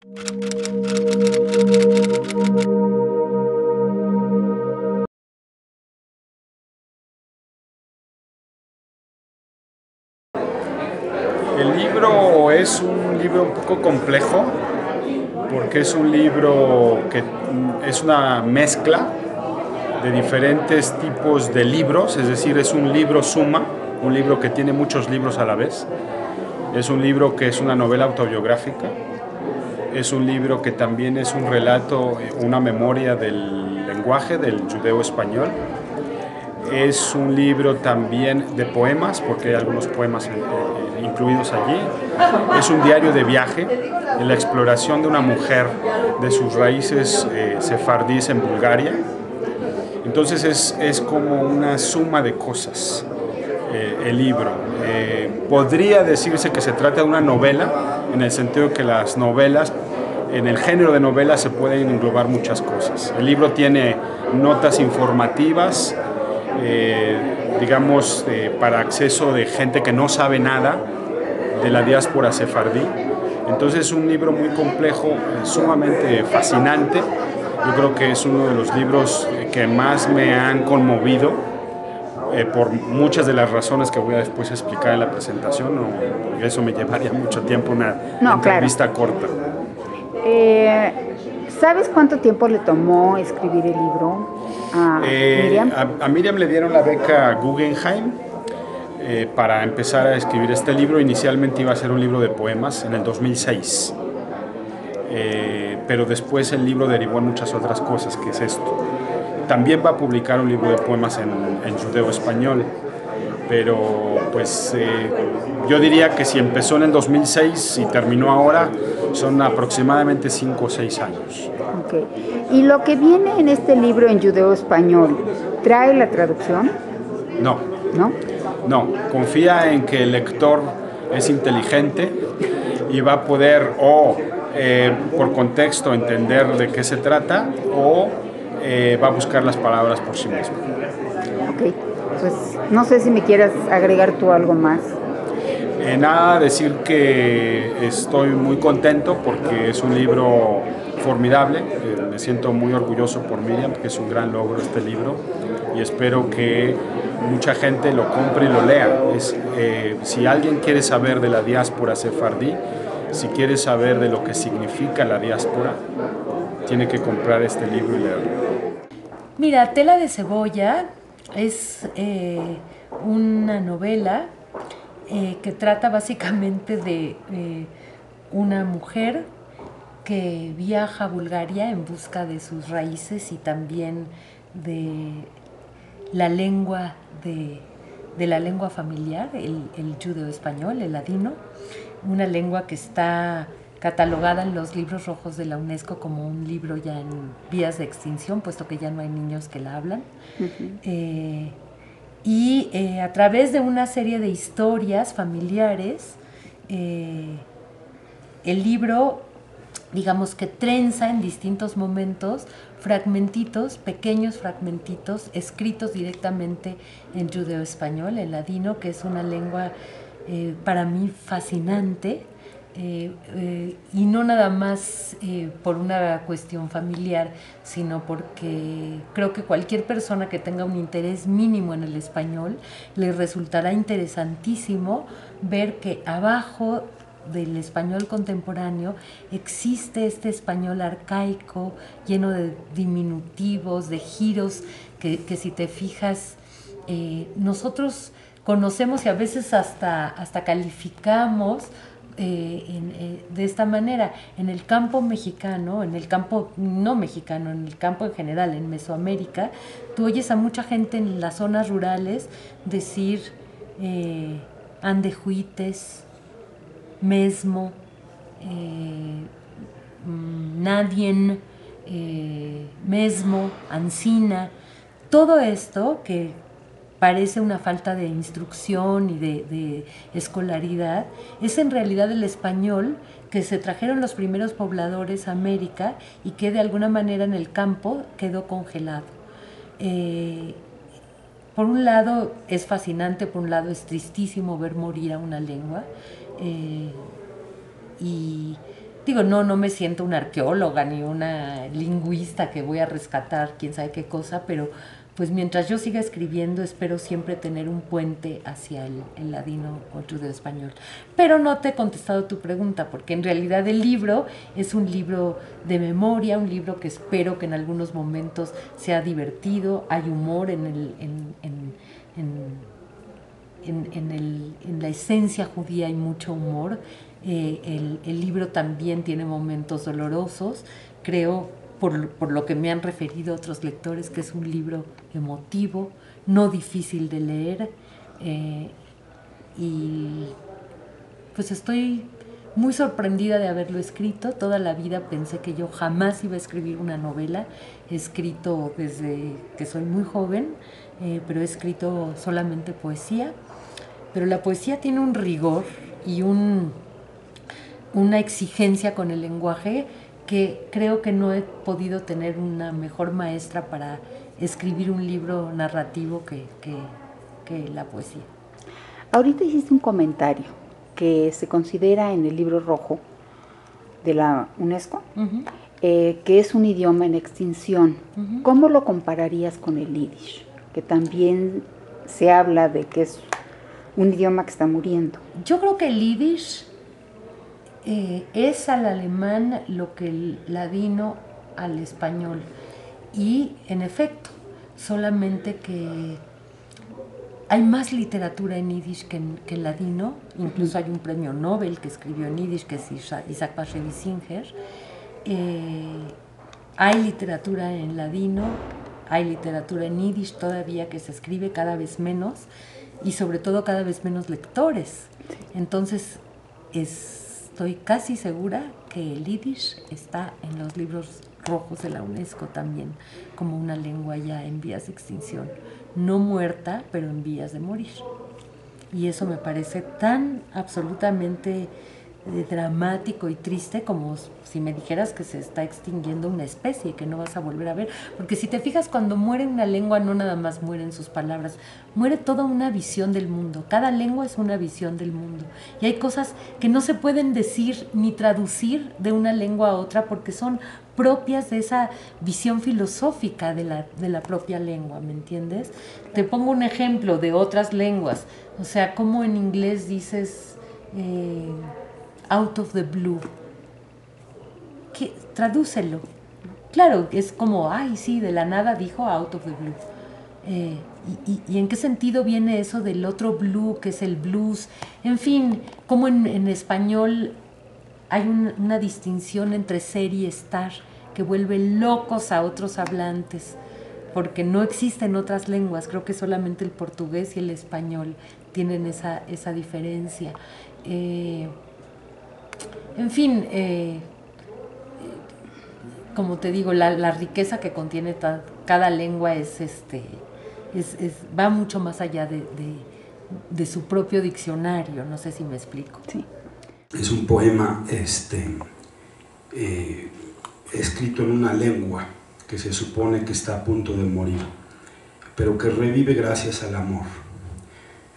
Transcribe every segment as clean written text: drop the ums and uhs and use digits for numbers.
El libro es un libro un poco complejo porque es un libro que es una mezcla de diferentes tipos de libros, es decir, es un libro suma, un libro que tiene muchos libros a la vez. Es un libro que es una novela autobiográfica, es un libro que también es un relato, una memoria del lenguaje del judeo español. Es un libro también de poemas, porque hay algunos poemas incluidos allí. Es un diario de viaje, en la exploración de una mujer de sus raíces sefardíes en Bulgaria. Entonces es como una suma de cosas el libro. Podría decirse que se trata de una novela, en el sentido que las novelas, en el género de novela se pueden englobar muchas cosas. El libro tiene notas informativas, digamos, para acceso de gente que no sabe nada de la diáspora sefardí. Entonces es un libro muy complejo, sumamente fascinante. Yo creo que es uno de los libros que más me han conmovido por muchas de las razones que voy a después explicar en la presentación, porque eso me llevaría mucho tiempo, una entrevista corta. ¿Sabes cuánto tiempo le tomó escribir el libro a Miriam? A Miriam le dieron la beca Guggenheim para empezar a escribir este libro. Inicialmente iba a ser un libro de poemas en el 2006, pero después el libro derivó en muchas otras cosas, que es esto. También va a publicar un libro de poemas en judeo español, pero pues yo diría que si empezó en el 2006 y terminó ahora, son aproximadamente 5 o 6 años. Okay. ¿Y lo que viene en este libro en judeo español, trae la traducción? No. ¿No? No, confía en que el lector es inteligente y va a poder por contexto entender de qué se trata o va a buscar las palabras por sí mismo. Ok, pues no sé si me quieras agregar tú algo más. Nada, decir que estoy muy contento porque es un libro formidable. Me siento muy orgulloso por Miriam, porque es un gran logro este libro y espero que mucha gente lo compre y lo lea. Si alguien quiere saber de la diáspora sefardí, si quiere saber de lo que significa la diáspora, tiene que comprar este libro y leerlo. Mira, Tela de cebolla es una novela que trata básicamente de una mujer que viaja a Bulgaria en busca de sus raíces y también de la lengua de la lengua familiar, el judeo español, el ladino, una lengua que está catalogada en los libros rojos de la UNESCO como un libro ya en vías de extinción, puesto que ya no hay niños que la hablan. A través de una serie de historias familiares, el libro, digamos que trenza en distintos momentos fragmentitos, pequeños fragmentitos, escritos directamente en judeo español, en ladino, que es una lengua para mí fascinante, y no nada más por una cuestión familiar, sino porque creo que cualquier persona que tenga un interés mínimo en el español le resultará interesantísimo ver que abajo del español contemporáneo existe este español arcaico lleno de diminutivos, de giros que si te fijas nosotros conocemos y a veces hasta calificamos de esta manera. En el campo mexicano, en el campo no mexicano, en el campo en general, en Mesoamérica, tú oyes a mucha gente en las zonas rurales decir andejuites, mesmo, nadien, mesmo, ancina, todo esto que parece una falta de instrucción y de escolaridad, es en realidad el español que se trajeron los primeros pobladores a América y que de alguna manera en el campo quedó congelado. Por un lado es fascinante, por un lado es tristísimo ver morir a una lengua, y Digo, no me siento una arqueóloga ni una lingüista que voy a rescatar quién sabe qué cosa, pero pues mientras yo siga escribiendo espero siempre tener un puente hacia el ladino o judeo-español. Pero no te he contestado tu pregunta, porque en realidad el libro es un libro de memoria, un libro que espero que en algunos momentos sea divertido, hay humor en la esencia judía, hay mucho humor. El libro también tiene momentos dolorosos, creo, por lo que me han referido otros lectores, que es un libro emotivo, no difícil de leer, y pues estoy muy sorprendida de haberlo escrito. Toda la vida pensé que yo jamás iba a escribir una novela. He escrito desde que soy muy joven, pero he escrito solamente poesía, pero la poesía tiene un rigor y una exigencia con el lenguaje que creo que no he podido tener una mejor maestra para escribir un libro narrativo que la poesía. Ahorita hiciste un comentario que se considera en el libro rojo de la UNESCO, que es un idioma en extinción. ¿Cómo lo compararías con el yiddish? Que también se habla de que es un idioma que está muriendo. Yo creo que el yiddish es al alemán lo que el ladino al español. Y, en efecto, solamente que hay más literatura en yiddish que en ladino. Incluso hay un premio Nobel que escribió en yiddish, que es Isaac Bashevis Singer. Hay literatura en ladino, hay literatura en yiddish todavía que se escribe cada vez menos, y sobre todo cada vez menos lectores. Entonces, estoy casi segura que el yiddish está en los libros rojos de la UNESCO también, como una lengua ya en vías de extinción. No muerta, pero en vías de morir. Y eso me parece tan absolutamente dramático y triste como si me dijeras que se está extinguiendo una especie que no vas a volver a ver. Porque si te fijas, cuando muere una lengua no nada más mueren sus palabras, muere toda una visión del mundo. Cada lengua es una visión del mundo. Y hay cosas que no se pueden decir ni traducir de una lengua a otra porque son propias de esa visión filosófica de la propia lengua, ¿me entiendes? Te pongo un ejemplo de otras lenguas. O sea, como en inglés dices out of the blue. Tradúcelo. Claro, es como, ay, sí, de la nada dijo out of the blue. ¿Y en qué sentido viene eso del otro blue, que es el blues? En fin, como en español hay una distinción entre ser y estar que vuelve locos a otros hablantes, porque no existen otras lenguas. Creo que solamente el portugués y el español tienen esa diferencia. En fin, como te digo, la riqueza que contiene cada lengua va mucho más allá de su propio diccionario. No sé si me explico. Sí. Es un poema escrito en una lengua que se supone que está a punto de morir, pero que revive gracias al amor.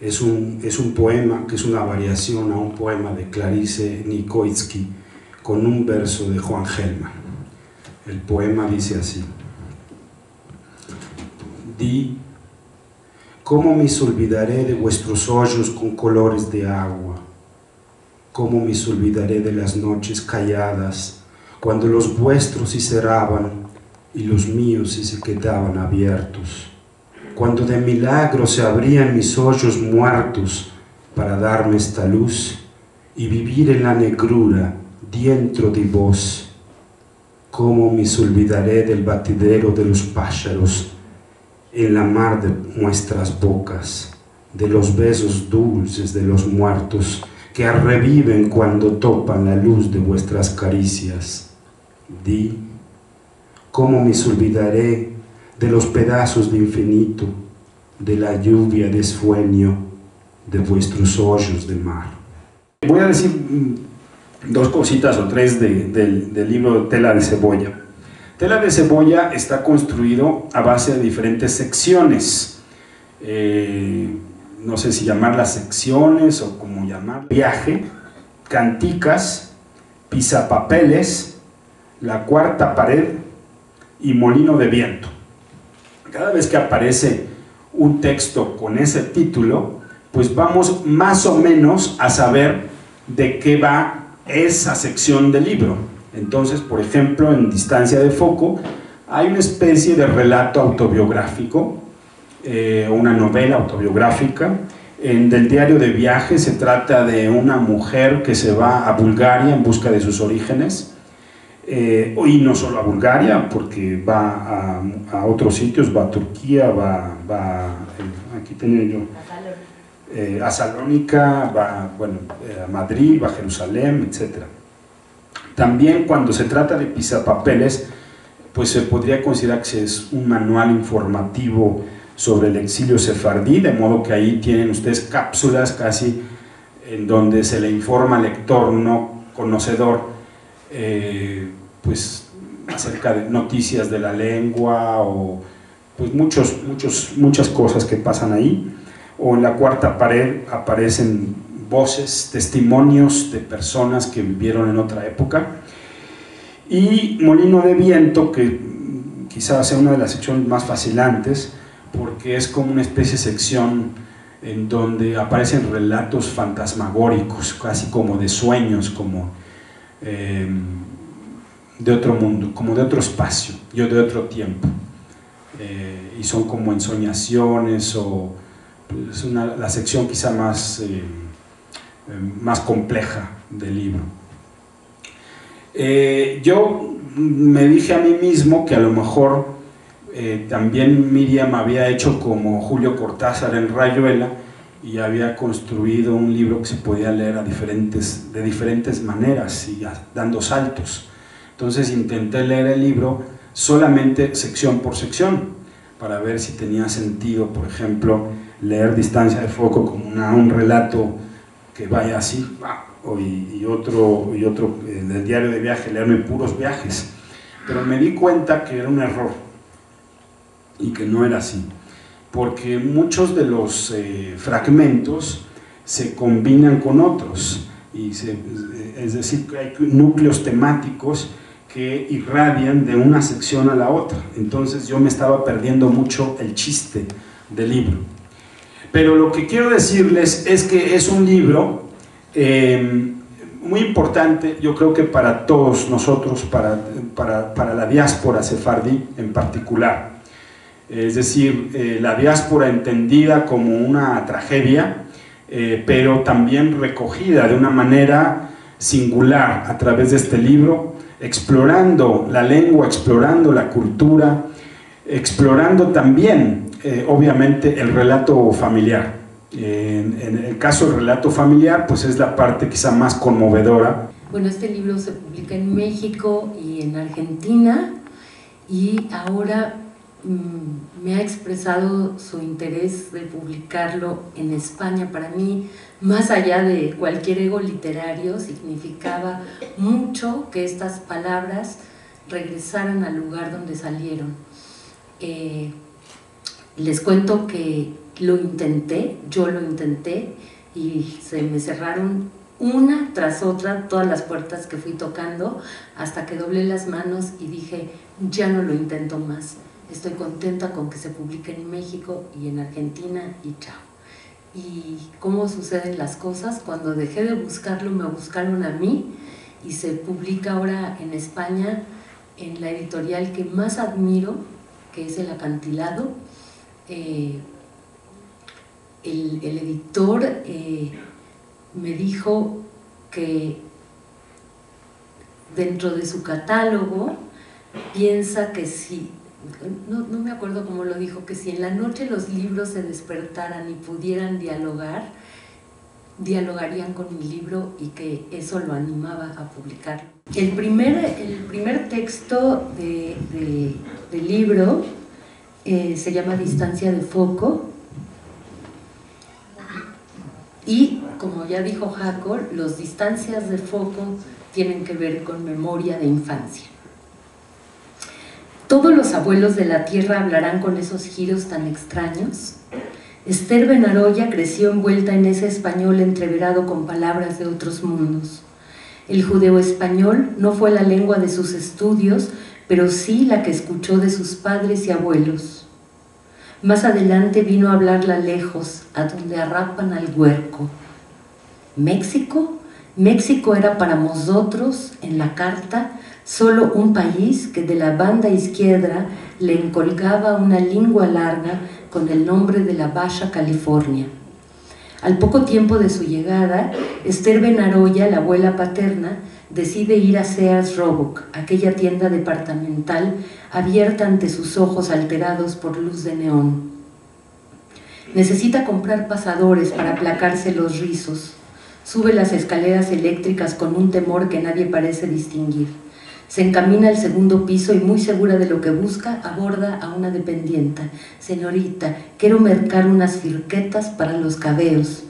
Es un poema que es una variación a un poema de Clarice Nikoitsky con un verso de Juan Gelman. El poema dice así: Di, ¿cómo mis olvidaré de vuestros hoyos con colores de agua? ¿Cómo mis olvidaré de las noches calladas, cuando los vuestros se cerraban y los míos se quedaban abiertos? Cuando de milagro se abrían mis hoyos muertos para darme esta luz y vivir en la negrura dentro de vos. ¿Cómo me olvidaré del batidero de los pájaros en la mar de nuestras bocas, de los besos dulces de los muertos que reviven cuando topan la luz de vuestras caricias? Di, ¿cómo me olvidaré de los pedazos de infinito, de la lluvia de sueño, de vuestros hoyos de mar? Voy a decir dos cositas o tres del libro Tela de Cebolla. Tela de Cebolla está construido a base de diferentes secciones. No sé si llamarlas secciones o como llamar viaje, canticas Pisapapeles, La cuarta pared y Molino de viento. Cada vez que aparece un texto con ese título, pues vamos más o menos a saber de qué va esa sección del libro. Entonces, por ejemplo, en Distancia de foco hay una especie de relato autobiográfico, una novela autobiográfica. Del diario de viaje se trata de una mujer que se va a Bulgaria en busca de sus orígenes, y no solo a Bulgaria, porque va a otros sitios, va a Turquía, aquí tenía yo, a Salónica, va a Madrid, va a Jerusalén, etc. También cuando se trata de pisapapeles, pues se podría considerar que es un manual informativo sobre el exilio sefardí, de modo que ahí tienen ustedes cápsulas casi en donde se le informa al lector no conocedor pues acerca de noticias de la lengua o pues muchas cosas que pasan ahí. O en La cuarta pared aparecen voces, testimonios de personas que vivieron en otra época. Y Molino de viento, que quizás sea una de las secciones más fascinantes, porque es como una especie de sección en donde aparecen relatos fantasmagóricos, casi como de sueños, como de otro mundo, como de otro espacio, y de otro tiempo, y son como ensoñaciones, o es la sección quizá más compleja del libro. Yo me dije a mí mismo que a lo mejor también Miriam había hecho como Julio Cortázar en Rayuela y había construido un libro que se podía leer de diferentes maneras y dando saltos. Entonces intenté leer el libro solamente sección por sección para ver si tenía sentido, por ejemplo, leer Distancia de foco como un relato que vaya así, y otro del diario de viaje, leerme puros viajes. Pero me di cuenta que era un error y que no era así, porque muchos de los fragmentos se combinan con otros, es decir, hay núcleos temáticos que irradian de una sección a la otra. Entonces yo me estaba perdiendo mucho el chiste del libro. Pero lo que quiero decirles es que es un libro muy importante, yo creo que para todos nosotros, para la diáspora sefardí en particular. Es decir, la diáspora entendida como una tragedia, pero también recogida de una manera singular a través de este libro, explorando la lengua, explorando la cultura, explorando también, obviamente, el relato familiar. En el caso del relato familiar, pues es la parte quizá más conmovedora. Bueno, este libro se publica en México y en Argentina, y ahora me ha expresado su interés de publicarlo en España. Para mí, más allá de cualquier ego literario, significaba mucho que estas palabras regresaran al lugar donde salieron. Les cuento que yo lo intenté, y se me cerraron una tras otra todas las puertas que fui tocando, hasta que doblé las manos y dije, ya no lo intento más. Estoy contenta con que se publique en México y en Argentina, y chao. Y cómo suceden las cosas, cuando dejé de buscarlo, me buscaron a mí, y se publica ahora en España en la editorial que más admiro, que es El Acantilado. El editor me dijo que dentro de su catálogo piensa que si, no me acuerdo cómo lo dijo, que si en la noche los libros se despertaran y pudieran dialogarían con mi libro, y que eso lo animaba a publicarlo. El primer texto del libro se llama Distancia de foco, y como ya dijo Jaco, los distancias de foco tienen que ver con memoria de infancia. Todos los abuelos de la tierra hablarán con esos giros tan extraños. Esther Benaroya creció envuelta en ese español entreverado con palabras de otros mundos. El judeo-español no fue la lengua de sus estudios, pero sí la que escuchó de sus padres y abuelos. Más adelante vino a hablarla lejos, a donde arrapan al huerco. ¿México? México era para nosotros, en la carta, solo un país que de la banda izquierda le encolgaba una lengua larga con el nombre de la Baja California. Al poco tiempo de su llegada, Esther Benaroya, la abuela paterna, decide ir a Sears Roebuck, aquella tienda departamental abierta ante sus ojos alterados por luz de neón. Necesita comprar pasadores para aplacarse los rizos. Sube las escaleras eléctricas con un temor que nadie parece distinguir. Se encamina al segundo piso y, muy segura de lo que busca, aborda a una dependienta. «Señorita, quiero mercar unas firquetas para los cabellos».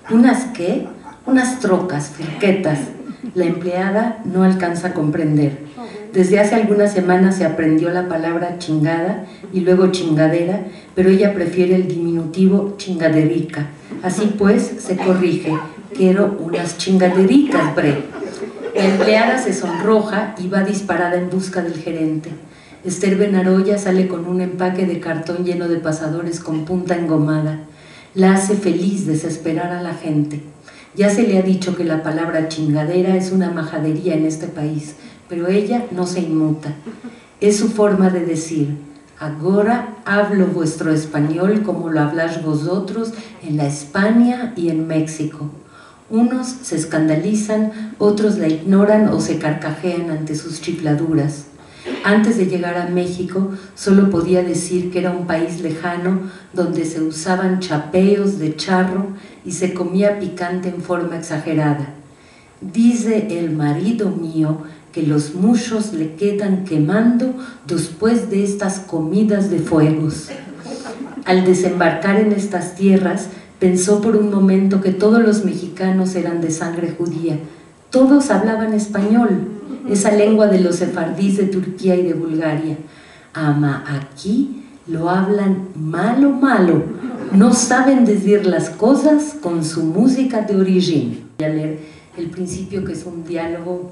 ¿Unas qué? «Unas trocas, firquetas». La empleada no alcanza a comprender. Desde hace algunas semanas se aprendió la palabra chingada y luego chingadera, pero ella prefiere el diminutivo chingaderica. Así pues, se corrige. «Quiero unas chingadericas, bre». La empleada se sonroja y va disparada en busca del gerente. Esther Benaroya sale con un empaque de cartón lleno de pasadores con punta engomada. La hace feliz desesperar a la gente. Ya se le ha dicho que la palabra chingadera es una majadería en este país, pero ella no se inmuta. Es su forma de decir: «Agora hablo vuestro español como lo habláis vosotros en la España y en México». Unos se escandalizan, otros la ignoran o se carcajean ante sus chifladuras. Antes de llegar a México, solo podía decir que era un país lejano donde se usaban chapeos de charro y se comía picante en forma exagerada. «Dice el marido mío que los muchos le quedan quemando después de estas comidas de fuegos». Al desembarcar en estas tierras, pensó por un momento que todos los mexicanos eran de sangre judía. Todos hablaban español, esa lengua de los sefardíes de Turquía y de Bulgaria. Ama, aquí lo hablan malo, malo. No saben decir las cosas con su música de origen. Voy a leer el principio, que es un diálogo,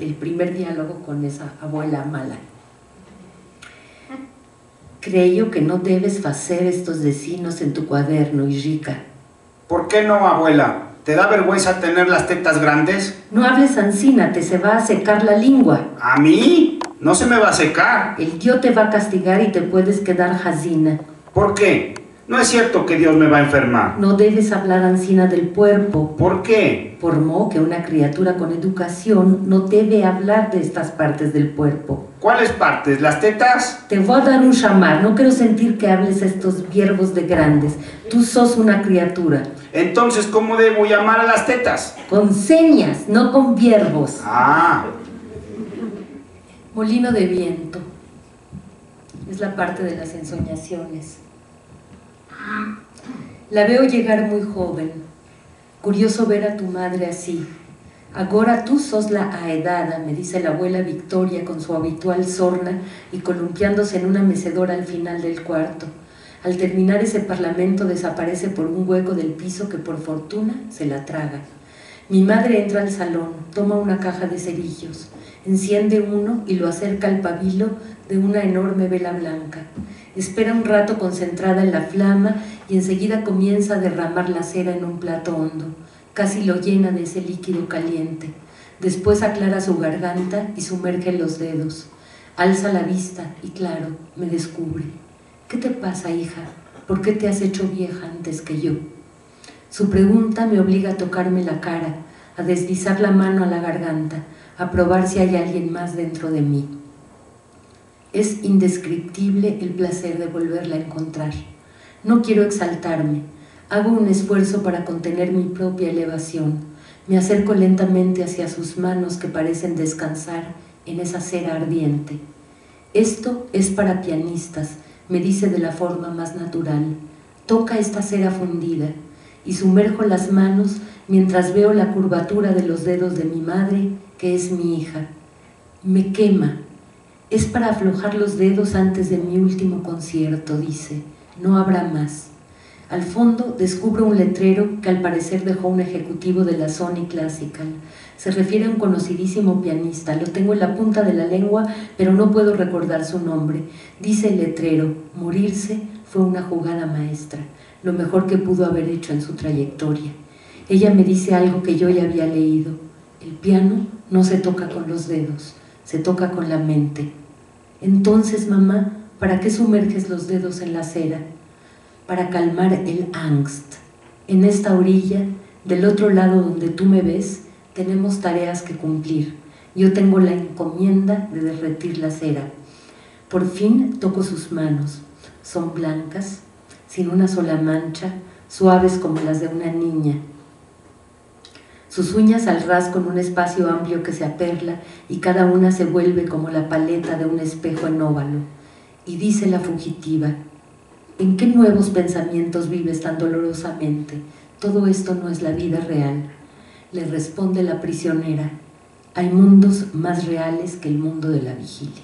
el primer diálogo con esa abuela mala. Creo que no debes hacer estos desinos en tu cuaderno, Irrica. ¿Por qué no, abuela? ¿Te da vergüenza tener las tetas grandes? No hables ansina, te se va a secar la lengua. ¿A mí? No se me va a secar. El Dios te va a castigar y te puedes quedar jazina. ¿Por qué? No es cierto que Dios me va a enfermar. No debes hablar ansina del cuerpo. ¿Por qué? Por mo que una criatura con educación no debe hablar de estas partes del cuerpo. ¿Cuáles partes? ¿Las tetas? Te voy a dar un chamar, no quiero sentir que hables estos viervos de grandes. Tú sos una criatura. Entonces, ¿cómo debo llamar a las tetas? Con señas, no con viervos. Ah. Molino de viento. Es la parte de las ensoñaciones. La veo llegar muy joven. Curioso ver a tu madre así. Agora tú sos la aedada, me dice la abuela Victoria con su habitual sorna y columpiándose en una mecedora al final del cuarto. Al terminar ese parlamento desaparece por un hueco del piso que por fortuna se la traga. Mi madre entra al salón, toma una caja de cerillos, enciende uno y lo acerca al pabilo de una enorme vela blanca. Espera un rato concentrada en la flama y enseguida comienza a derramar la cera en un plato hondo. Casi lo llena de ese líquido caliente. Después aclara su garganta y sumerge los dedos. Alza la vista y, claro, me descubre. ¿Qué te pasa, hija? ¿Por qué te has hecho vieja antes que yo? Su pregunta me obliga a tocarme la cara, a deslizar la mano a la garganta, a probar si hay alguien más dentro de mí. Es indescriptible el placer de volverla a encontrar. No quiero exaltarme. Hago un esfuerzo para contener mi propia elevación. Me acerco lentamente hacia sus manos que parecen descansar en esa cera ardiente. Esto es para pianistas, me dice de la forma más natural. Toca esta cera fundida y sumerjo las manos mientras veo la curvatura de los dedos de mi madre, que es mi hija. Me quema. Es para aflojar los dedos antes de mi último concierto, dice. No habrá más. Al fondo descubro un letrero que al parecer dejó un ejecutivo de la Sony Classical. Se refiere a un conocidísimo pianista. Lo tengo en la punta de la lengua, pero no puedo recordar su nombre. Dice el letrero: morirse fue una jugada maestra, lo mejor que pudo haber hecho en su trayectoria. Ella me dice algo que yo ya había leído: el piano no se toca con los dedos, se toca con la mente. Entonces, mamá, ¿para qué sumerges los dedos en la cera? Para calmar el angst. En esta orilla, del otro lado donde tú me ves, tenemos tareas que cumplir. Yo tengo la encomienda de derretir la cera. Por fin toco sus manos. Son blancas, sin una sola mancha, suaves como las de una niña. Sus uñas al ras con un espacio amplio que se aperla y cada una se vuelve como la paleta de un espejo en óvalo. Y dice la fugitiva: ¿en qué nuevos pensamientos vives tan dolorosamente? Todo esto no es la vida real. Le responde la prisionera: hay mundos más reales que el mundo de la vigilia.